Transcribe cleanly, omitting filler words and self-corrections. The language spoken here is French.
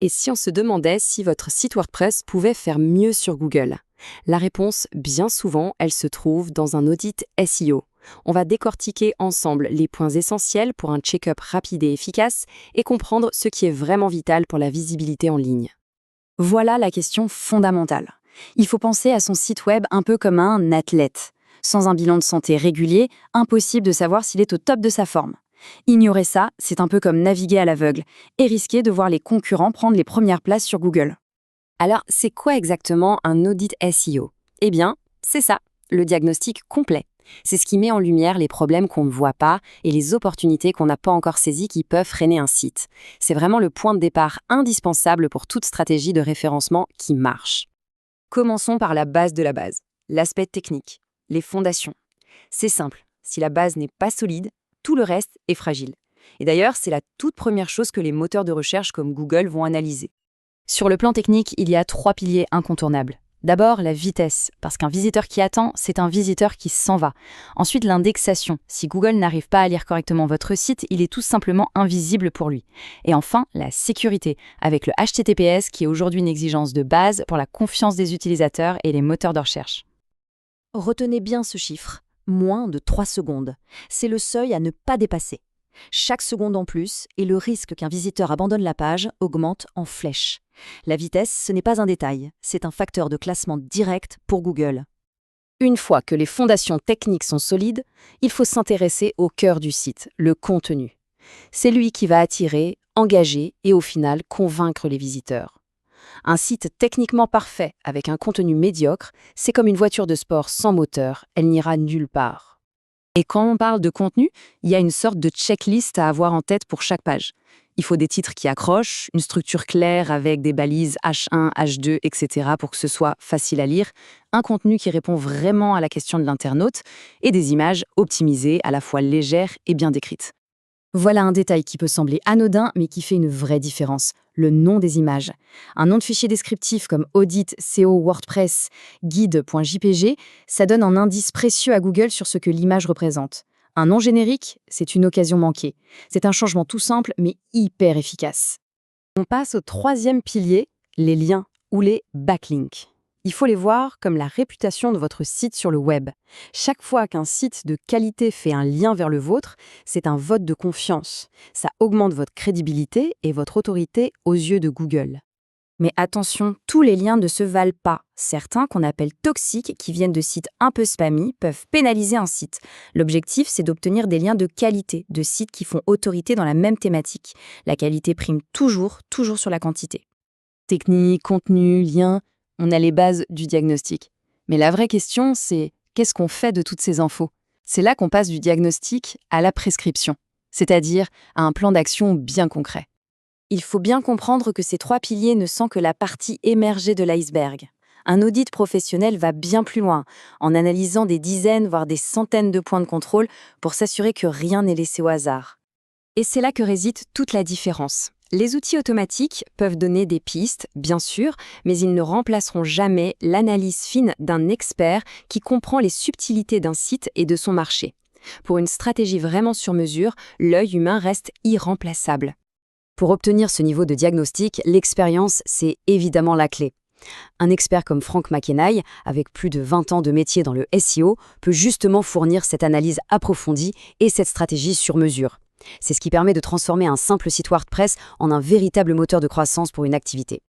Et si on se demandait si votre site WordPress pouvait faire mieux sur Google? La réponse, bien souvent, elle se trouve dans un audit SEO. On va décortiquer ensemble les points essentiels pour un check-up rapide et efficace et comprendre ce qui est vraiment vital pour la visibilité en ligne. Voilà la question fondamentale. Il faut penser à son site web un peu comme un athlète. Sans un bilan de santé régulier, impossible de savoir s'il est au top de sa forme. Ignorer ça, c'est un peu comme naviguer à l'aveugle et risquer de voir les concurrents prendre les premières places sur Google. Alors, c'est quoi exactement un audit SEO? Eh bien, c'est ça, le diagnostic complet. C'est ce qui met en lumière les problèmes qu'on ne voit pas et les opportunités qu'on n'a pas encore saisies qui peuvent freiner un site. C'est vraiment le point de départ indispensable pour toute stratégie de référencement qui marche. Commençons par la base de la base, l'aspect technique, les fondations. C'est simple, si la base n'est pas solide, tout le reste est fragile. Et d'ailleurs, c'est la toute première chose que les moteurs de recherche comme Google vont analyser. Sur le plan technique, il y a 3 piliers incontournables. D'abord, la vitesse, parce qu'un visiteur qui attend, c'est un visiteur qui s'en va. Ensuite, l'indexation. Si Google n'arrive pas à lire correctement votre site, il est tout simplement invisible pour lui. Et enfin, la sécurité, avec le HTTPS qui est aujourd'hui une exigence de base pour la confiance des utilisateurs et les moteurs de recherche. Retenez bien ce chiffre, moins de 3 secondes. C'est le seuil à ne pas dépasser. Chaque seconde en plus et le risque qu'un visiteur abandonne la page augmente en flèche. La vitesse, ce n'est pas un détail, c'est un facteur de classement direct pour Google. Une fois que les fondations techniques sont solides, il faut s'intéresser au cœur du site, le contenu. C'est lui qui va attirer, engager et au final convaincre les visiteurs. Un site techniquement parfait avec un contenu médiocre, c'est comme une voiture de sport sans moteur, elle n'ira nulle part. Et quand on parle de contenu, il y a une sorte de checklist à avoir en tête pour chaque page. Il faut des titres qui accrochent, une structure claire avec des balises H1, H2, etc. pour que ce soit facile à lire, un contenu qui répond vraiment à la question de l'internaute et des images optimisées, à la fois légères et bien décrites. Voilà un détail qui peut sembler anodin, mais qui fait une vraie différence. Le nom des images. Un nom de fichier descriptif comme audit, SEO, WordPress, guide.jpg, ça donne un indice précieux à Google sur ce que l'image représente. Un nom générique, c'est une occasion manquée. C'est un changement tout simple, mais hyper efficace. On passe au troisième pilier, les liens ou les backlinks. Il faut les voir comme la réputation de votre site sur le web. Chaque fois qu'un site de qualité fait un lien vers le vôtre, c'est un vote de confiance. Ça augmente votre crédibilité et votre autorité aux yeux de Google. Mais attention, tous les liens ne se valent pas. Certains, qu'on appelle toxiques, qui viennent de sites un peu spammy, peuvent pénaliser un site. L'objectif, c'est d'obtenir des liens de qualité, de sites qui font autorité dans la même thématique. La qualité prime toujours sur la quantité. Technique, contenu, lien, on a les bases du diagnostic. Mais la vraie question, c'est qu'est-ce qu'on fait de toutes ces infos? C'est là qu'on passe du diagnostic à la prescription, c'est-à-dire à un plan d'action bien concret. Il faut bien comprendre que ces 3 piliers ne sont que la partie émergée de l'iceberg. Un audit professionnel va bien plus loin, en analysant des dizaines, voire des centaines de points de contrôle pour s'assurer que rien n'est laissé au hasard. Et c'est là que réside toute la différence. Les outils automatiques peuvent donner des pistes, bien sûr, mais ils ne remplaceront jamais l'analyse fine d'un expert qui comprend les subtilités d'un site et de son marché. Pour une stratégie vraiment sur mesure, l'œil humain reste irremplaçable. Pour obtenir ce niveau de diagnostic, l'expérience, c'est évidemment la clé. Un expert comme Frank McKenna, avec plus de 20 ans de métier dans le SEO, peut justement fournir cette analyse approfondie et cette stratégie sur mesure. C'est ce qui permet de transformer un simple site WordPress en un véritable moteur de croissance pour une activité.